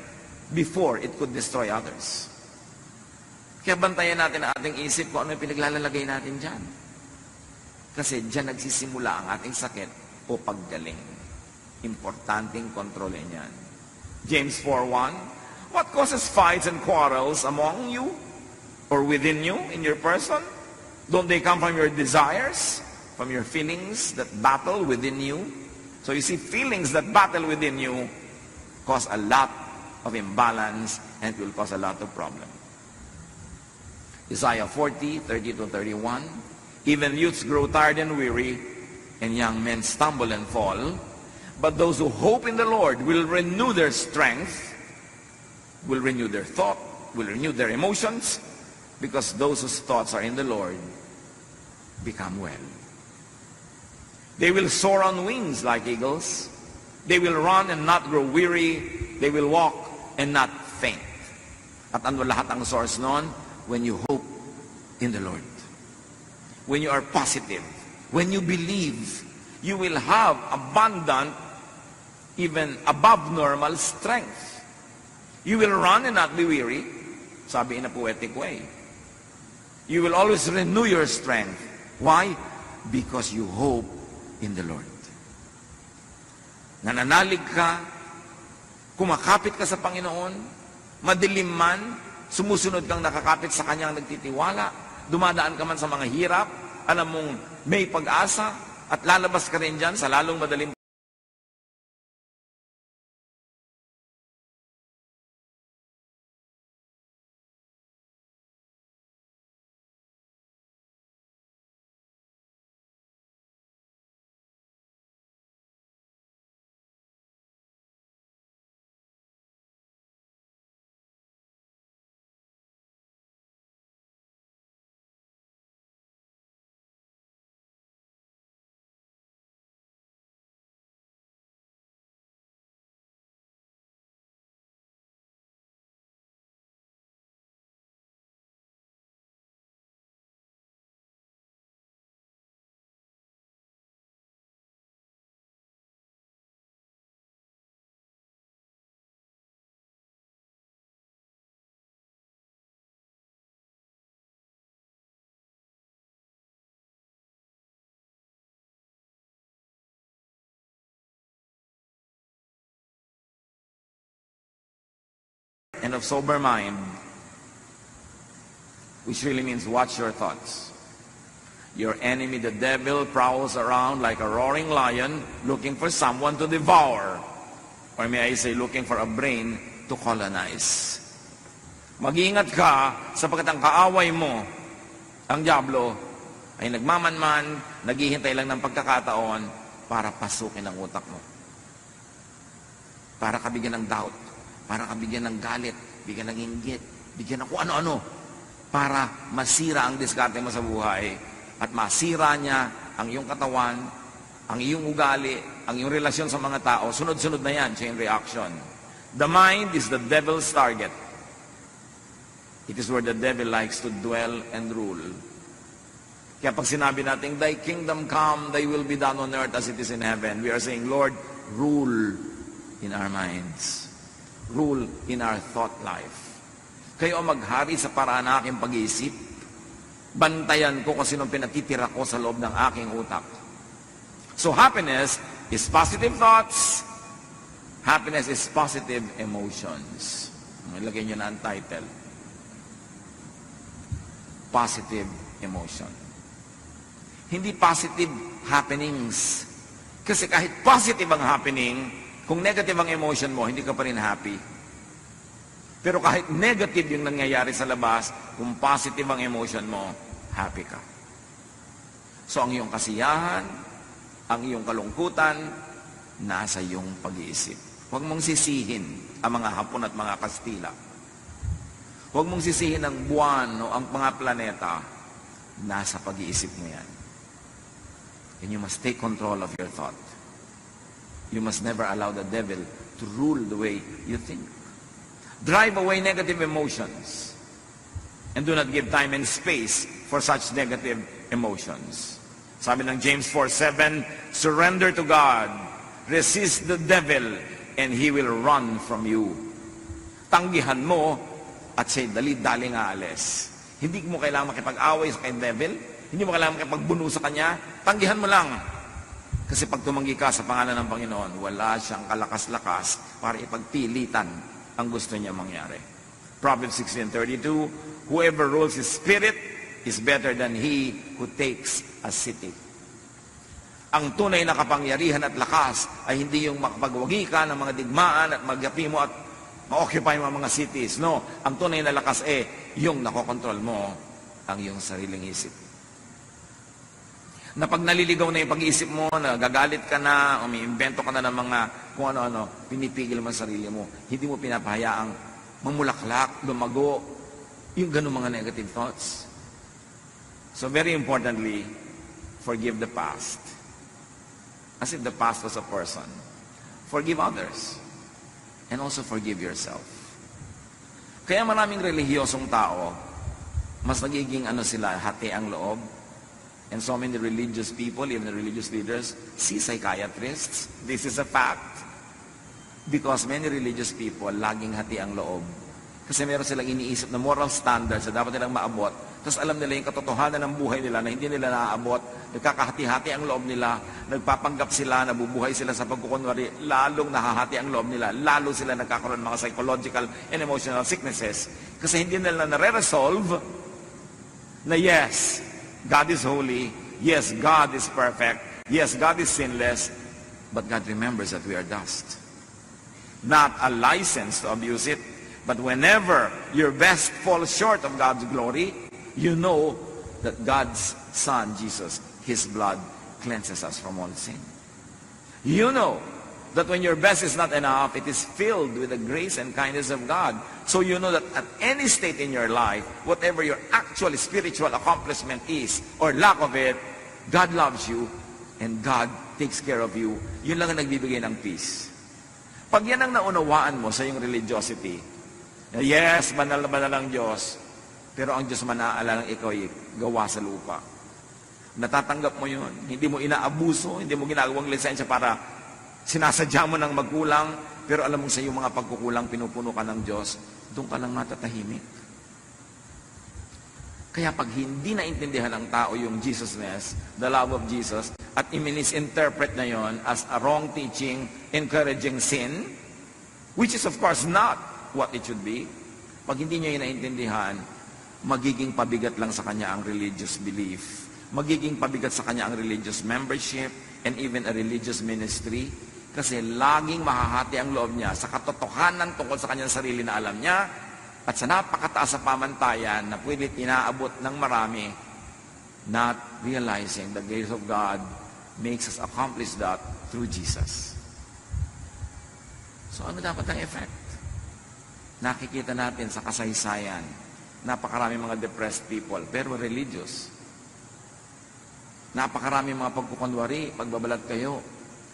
before it could destroy others. Kaya bantayan natin ang ating isip kung ano yung pinaglalagay natin dyan. Kasi dyan nagsisimula ang ating sakit o paggaling. Importanteng kontrolin yan. James 4:1, what causes fights and quarrels among you or within you in your person? Don't they come from your desires, from your feelings that battle within you? So you see, feelings that battle within you cause a lot of imbalance and will cause a lot of problem. Isaiah 40:30-31, even youths grow tired and weary, and young men stumble and fall. But those who hope in the Lord will renew their strength, will renew their thought, will renew their emotions, because those whose thoughts are in the Lord become well. They will soar on wings like eagles. They will run and not grow weary. They will walk and not faint. At ano lahat ang source nun? When you hope in the Lord. When you are positive. When you believe, you will have abundant, even above normal strength. You will run and not be weary. Sabi in a poetic way. You will always renew your strength. Why? Because you hope in the Lord. Nananalig ka, kumakapit ka sa Panginoon, madilim man, sumusunod kang nakakapit sa Kanyang nagtitiwala, dumadaan ka man sa mga hirap, alam mong may pag-asa, at lalabas ka rin dyan sa lalong madaling. And of sober mind, which really means watch your thoughts. Your enemy, the devil, prowls around like a roaring lion looking for someone to devour. Or may I say, looking for a brain to colonize. Mag-iingat ka sapagkat ang kaaway mo, ang diablo, ay nagmamanman, naghihintay lang ng pagkakataon para pasukin ang utak mo. Para kabigyan ng doubt. Para kabigyan ng galit, bigyan ng inggit, bigyan ng kung ano-ano, para masira ang diskarte mo sa buhay at masira niya ang iyong katawan, ang iyong ugali, ang iyong relasyon sa mga tao. Sunod-sunod na yan, chain reaction. The mind is the devil's target. It is where the devil likes to dwell and rule. Kaya pag sinabi natin, thy kingdom come, thy will be done on earth as it is in heaven, we are saying, Lord, rule in our minds. Rule in our thought life. Kayo ang maghari sa paraan ng aking pag-iisip. Bantayan ko kung sinong pinatitira ko sa loob ng aking utak. So happiness is positive thoughts. Happiness is positive emotions. Ilagay nyo na ang title. Positive emotion. Hindi positive happenings. Kasi kahit positive ang happening, kung negative ang emotion mo, hindi ka pa rin happy. Pero kahit negative yung nangyayari sa labas, kung positive ang emotion mo, happy ka. So ang iyong kasiyahan, ang iyong kalungkutan, nasa iyong pag-iisip. Huwag mong sisihin ang mga Hapon at mga Kastila. Huwag mong sisihin ang buwan o ang mga planeta. Nasa pag-iisip mo yan. And you must take control of your thought. You must never allow the devil to rule the way you think. Drive away negative emotions. And do not give time and space for such negative emotions. Sabi ng James 4:7, surrender to God. Resist the devil and he will run from you. Tanggihan mo at siya'y dali-daling aalis. Hindi mo kailangan makipag-away sa kay devil. Hindi mo kailangan makipagbuno sa kanya. Tanggihan mo lang. Kasi pag tumanggi ka sa pangalan ng Panginoon, wala siyang kalakas-lakas para ipagpilitan ang gusto niya mangyari. Proverbs 16:32, whoever rules his spirit is better than he who takes a city. Ang tunay na kapangyarihan at lakas ay hindi yung makapagwagi ka ng mga digmaan at magapi mo at ma-occupy mo ang mga cities. No, ang tunay na lakas yung nakokontrol mo ang iyong sariling isip. Na pag naliligaw na yung pag-iisip mo, na gagalit ka na, umiimbento ka na ng mga kung ano-ano, pinipigil mo ang sarili mo. Hindi mo pinapahayaang mamulaklak, lumago, yung ganun mga negative thoughts. So very importantly, forgive the past. As if the past was a person. Forgive others. And also forgive yourself. Kaya maraming relihiyosong tao, mas nagiging sila, hati ang loob. And so many religious people, even the religious leaders, see psychiatrists. This is a fact. Because many religious people, laging hati ang loob. Kasi meron silang iniisip na moral standards na dapat nilang maabot. Tapos alam nila yung katotohanan ng buhay nila na hindi nila naaabot. Nagkakahati-hati ang loob nila. Nagpapanggap sila, nabubuhay sila sa pagkukunwari. Lalong nahahati ang loob nila. Lalo sila nagkakaroon ng mga psychological and emotional sicknesses. Kasi hindi nila nare-resolve na yes, God is holy. Yes, God is perfect. Yes, God is sinless. But God remembers that we are dust. Not a license to abuse it, but whenever your best falls short of God's glory, you know that God's Son, Jesus, His blood cleanses us from all sin. You know that when your best is not enough, it is filled with the grace and kindness of God. So you know that at any state in your life, whatever your actual spiritual accomplishment is, or lack of it, God loves you, and God takes care of you. Yun lang ang nagbibigay ng peace. Pag yan ang naunawaan mo sa iyong religiosity, yes, banal na banal ang Diyos, pero ang Diyos manaalala ng ikaw ay gawa sa lupa. Natatanggap mo yun. Hindi mo inaabuso, hindi mo ginagawang lisensya para sinasadya mo ng magkulang, pero alam mo sa iyong mga pagkukulang, pinupuno ka ng Diyos, doon ka lang matatahimik. Kaya pag hindi naintindihan ng tao yung Jesusness, the love of Jesus, at i-misinterpret na yon as a wrong teaching, encouraging sin, which is of course not what it should be, pag hindi niya yun naintindihan, magiging pabigat lang sa kanya ang religious belief. Magiging pabigat sa kanya ang religious membership and even a religious ministry. Kasi laging mahahati ang loob niya sa katotohanan tungkol sa kanyang sarili na alam niya at sa napakataas sa pamantayan na pwede inaabot ng marami, not realizing the grace of God makes us accomplish that through Jesus. So ano dapat ang effect? Nakikita natin sa kasaysayan, napakarami mga depressed people, pero religious. Napakarami mga pagkukunwari, pagbabalat kayo.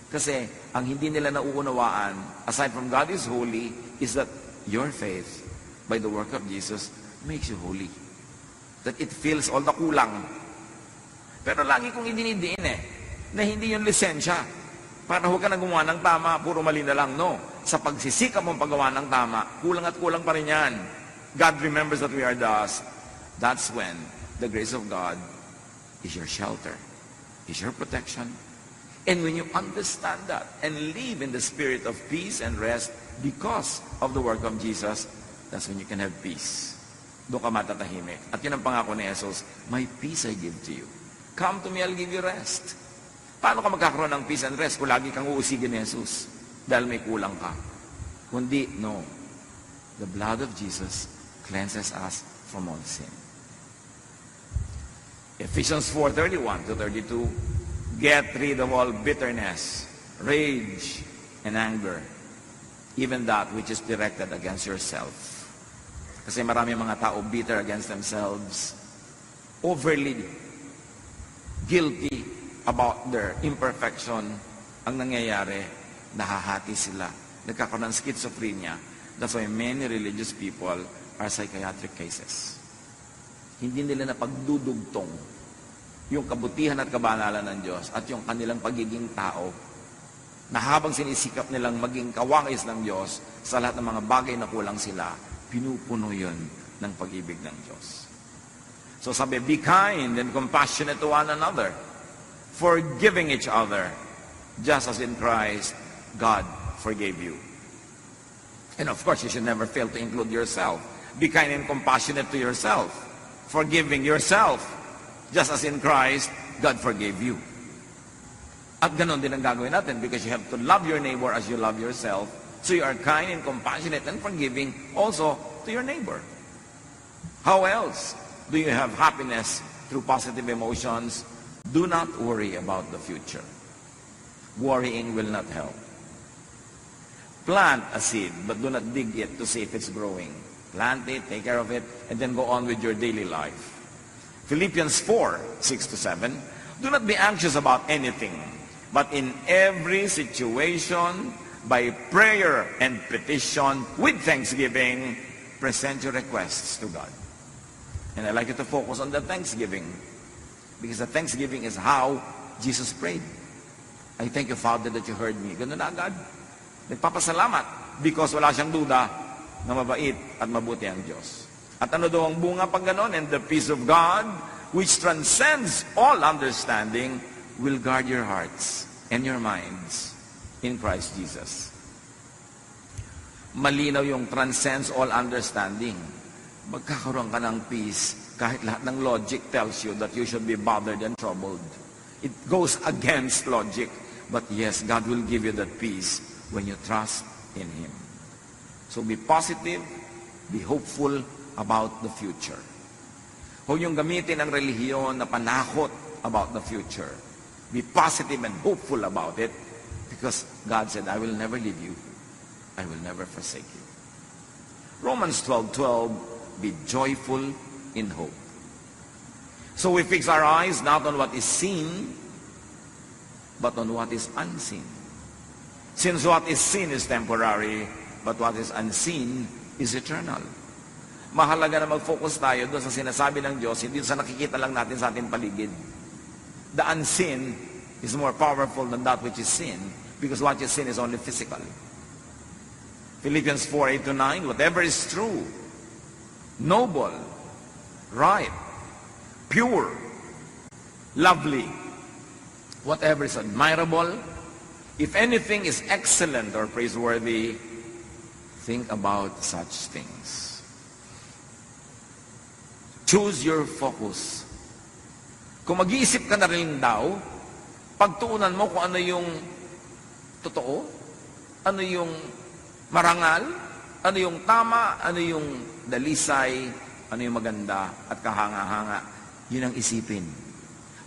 Kasi ang hindi nila nauunawaan, aside from God is holy, is that your faith, by the work of Jesus, makes you holy. That it fills all the kulang. Pero lagi kong idinidiin na hindi yung lisensya. Para huwag ka na gumawa ng tama, puro mali na lang. No. Sa pagsisikap mong paggawa ng tama, kulang at kulang pa rin yan. God remembers that we are dust. That's when the grace of God is your shelter, is your protection. And when you understand that and live in the spirit of peace and rest because of the work of Jesus, that's when you can have peace. Doon ka matatahimik. At yun ang pangako ni Jesus, my peace I give to you. Come to me, I'll give you rest. Paano ka magkakaroon ng peace and rest kung lagi kang uusigin ni Jesus dahil may kulang ka? Kundi, no. The blood of Jesus cleanses us from all sin. Ephesians 4:31-32, get rid of all bitterness, rage, and anger, even that which is directed against yourself. Kasi marami mga tao bitter against themselves, overly guilty about their imperfection. Ang nangyayari, nahahati sila. Nagkakaroon ng schizophrenia. That's why many religious people are psychiatric cases. Hindi nila napagdudugtong yung kabutihan at kabanalan ng Diyos at yung kanilang pagiging tao na habang sinisikap nilang maging kawangis ng Diyos sa lahat ng mga bagay na kulang sila, pinupuno yun ng pag-ibig ng Diyos. So sabi, be kind and compassionate to one another, forgiving each other, just as in Christ, God forgave you. And of course, you should never fail to include yourself. Be kind and compassionate to yourself, forgiving yourself, just as in Christ, God forgave you. At ganon din ang gagawin natin because you have to love your neighbor as you love yourself. So you are kind and compassionate and forgiving also to your neighbor. How else do you have happiness through positive emotions? Do not worry about the future. Worrying will not help. Plant a seed, but do not dig it to see if it's growing. Plant it, take care of it, and then go on with your daily life. Philippians 4:6-7, do not be anxious about anything, but in every situation, by prayer and petition, with thanksgiving, present your requests to God. And I like you to focus on the thanksgiving, because the thanksgiving is how Jesus prayed. I thank you, Father, that you heard me. Ganun na agad. Nagpapasalamat because wala siyang duda na mabait at mabuti ang Diyos. At ano daw ang bunga pag ganon? And the peace of God, which transcends all understanding, will guard your hearts and your minds in Christ Jesus. Malinaw yung transcends all understanding. Magkakaroon ka ng peace kahit lahat ng logic tells you that you should be bothered and troubled. It goes against logic. But yes, God will give you that peace when you trust in Him. So be positive, be hopeful about the future. Huwag yung gamitin ang relihiyon na panakot about the future. Be positive and hopeful about it because God said, I will never leave you. I will never forsake you. Romans 12:12, be joyful in hope. So we fix our eyes not on what is seen, but on what is unseen. Since what is seen is temporary, but what is unseen is eternal. Mahalaga na mag-focus tayo doon sa sinasabi ng Diyos, hindi sa nakikita lang natin sa ating paligid. The unseen is more powerful than that which is seen, because what is seen is only physical. Philippians 4:8-9, whatever is true, noble, right, pure, lovely, whatever is admirable, if anything is excellent or praiseworthy, think about such things. Choose your focus. Kung mag-iisip ka na rin daw, pagtuunan mo kung ano yung totoo, ano yung marangal, ano yung tama, ano yung dalisay, ano yung maganda at kahanga-hanga. Yun ang isipin.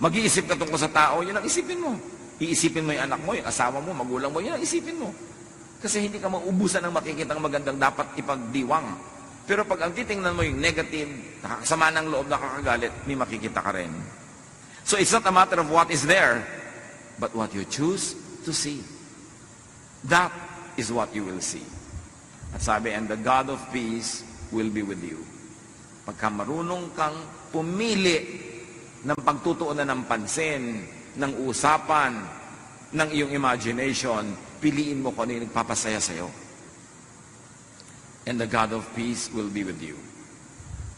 Mag-iisip ka tungkol sa tao, yun ang isipin mo. Iisipin mo yung anak mo, yung asawa mo, magulang mo, yun ang isipin mo. Kasi hindi ka maubusan ng makikita ng magandang dapat ipagdiwang. Pero pag ang titingnan mo yung negative, nakakasama ng loob, nakakagalit, may makikita ka rin. So it's not a matter of what is there, but what you choose to see. That is what you will see. At sabi, and the God of peace will be with you. Pagka marunong kang pumili ng pagtutuunan ng pansin, ng usapan, ng iyong imagination, piliin mo kung ano yung nagpapasaya sa'yo. And the God of peace will be with you.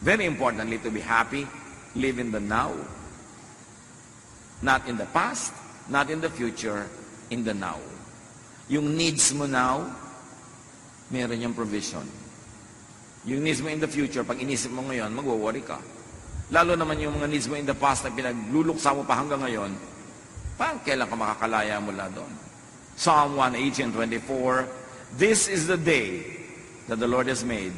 Very importantly, to be happy, live in the now. Not in the past, not in the future, in the now. Yung needs mo now, meron yung provision. Yung needs mo in the future, pag inisip mo ngayon, magwo-worry ka. Lalo naman yung mga needs mo in the past na pinagluluksa mo pa hanggang ngayon, parang kailan ka makakalaya mula doon? Psalm 118:24, this is the day that the Lord has made.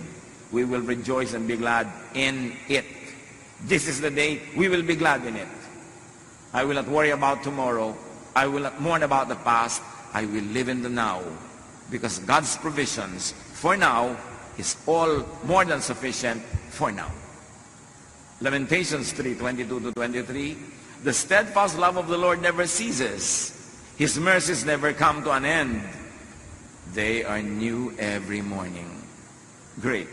We will rejoice and be glad in it. This is the day we will be glad in it. I will not worry about tomorrow. I will not mourn about the past. I will live in the now. Because God's provisions for now is all more than sufficient for now. Lamentations 3:22-23, the steadfast love of the Lord never ceases. His mercies never come to an end. They are new every morning. Great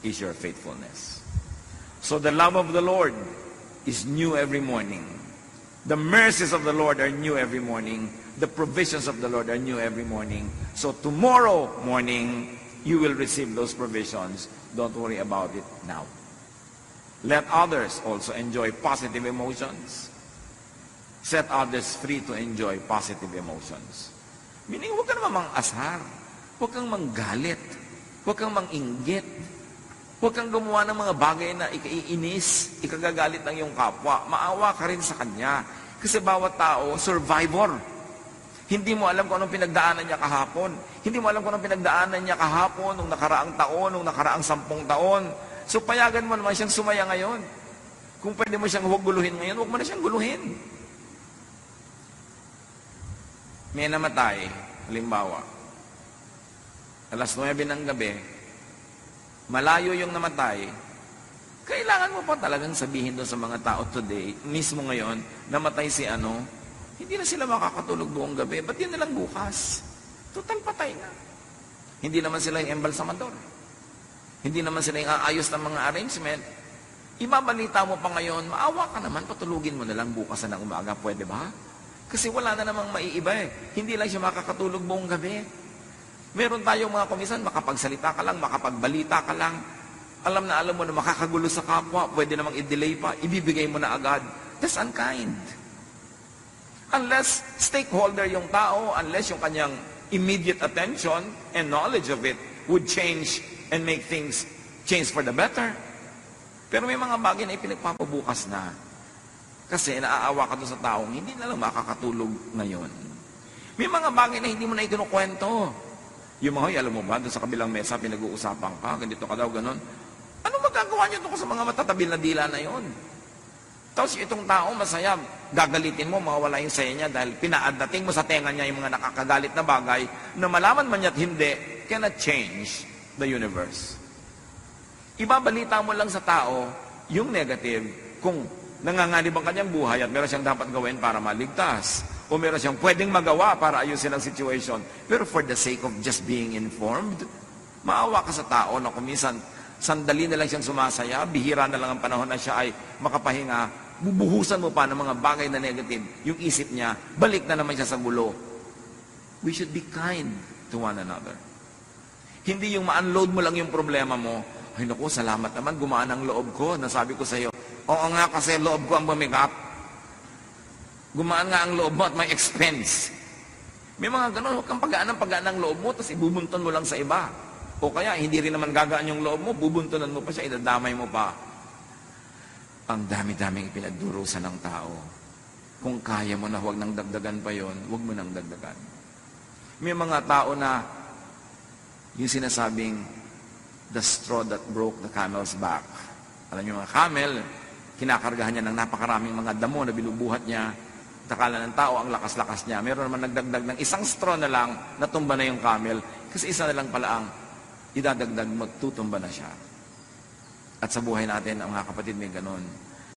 is your faithfulness. So the love of the Lord is new every morning. The mercies of the Lord are new every morning. The provisions of the Lord are new every morning. So tomorrow morning, you will receive those provisions. Don't worry about it now. Let others also enjoy positive emotions. Set others free to enjoy positive emotions. Meaning, huwag ka naman mang-asar. Huwag kang manggalit. Huwag kang manginggit. Huwag kang gumawa ng mga bagay na ikaiinis, ikagagalit ng iyong kapwa. Maawa ka rin sa kanya. Kasi bawat tao, survivor. Hindi mo alam kung anong pinagdaanan niya kahapon. Hindi mo alam kung anong pinagdaanan niya kahapon, nung nakaraang taon, nung nakaraang 10 taon. So payagan mo naman siyang sumaya ngayon. Kung pwede mo siyang huwag guluhin ngayon, huwag mo na siyang guluhin. May namatay, halimbawa, alas 9 ng gabi, malayo yung namatay, kailangan mo pa talagang sabihin doon sa mga tao today, mismo ngayon, namatay si ano, hindi na sila makakatulog buong gabi, ba't yun nalang bukas? Total patay na. Hindi naman sila yung embalsamador. Hindi naman sila yung aayos ng mga arrangement. Ibabalita mo pa ngayon, maawa ka naman, patulugin mo na lang bukas na ng umaga, pwede ba? Kasi wala na namang maiiba eh. Hindi lang siya makakatulog buong gabi. Meron tayong mga komisan, makapagsalita ka lang, makapagbalita ka lang. Alam na alam mo na makakagulo sa kapwa, pwede namang i-delay pa, ibibigay mo na agad. That's unkind. Unless stakeholder yung tao, unless yung kanyang immediate attention and knowledge of it would change and make things change for the better. Pero may mga bagay na ipinagpapabukas na. Kasi naaawa ka doon sa taong hindi na lang makakatulog ngayon. May mga bagay na hindi mo na ikinukwento. Yung mga, alam mo ba, doon sa kabilang mesa, pinag-uusapan ka, ganito ka daw, ganon. Ano magagawa niyo doon sa mga matatabil na dila na yon? Tapos itong tao, masaya, gagalitin mo, mawawala yung saya niya dahil pinaadating mo sa tenga niya yung mga nakakagalit na bagay na malaman man niya't hindi, cannot change the universe. Ibabalita mo lang sa tao yung negative kung nanganganib ang kanyang buhay at meron siyang dapat gawin para maligtas o meron siyang pwedeng magawa para ayusin ang situation. Pero for the sake of just being informed, maawa ka sa tao na kumisan sandali na lang siyang sumasaya, bihira na lang ang panahon na siya ay makapahinga, bubuhusan mo pa ng mga bagay na negative, yung isip niya, balik na naman siya sa gulo. We should be kind to one another. Hindi yung ma-unload mo lang yung problema mo, ay naku, salamat naman, gumaan ang loob ko, nasabi ko sa iyo, oo nga kasi loob ko ang bumigat. Gumaan nga ang loob mo at may expense. May mga ganun, huwag kang pagaan ng loob mo, tapos ibubunton mo lang sa iba. O kaya, hindi rin naman gagaan yung loob mo, bubuntunan mo pa siya, idadamay mo pa. Ang dami-daming ipinagdurusan ng tao. Kung kaya mo na huwag nang dagdagan pa yon, huwag mo nang dagdagan. May mga tao na yung sinasabing the straw that broke the camel's back. Alam niyo mga camel, kinakargahan niya ng napakaraming mga damo na binubuhat niya. Takala ng tao ang lakas-lakas niya. Meron naman nagdagdag ng isang straw na lang, natumba na yung camel. Kasi isa na lang pala ang idadagdag, magtutumba na siya. At sa buhay natin, ang mga kapatid may ganon.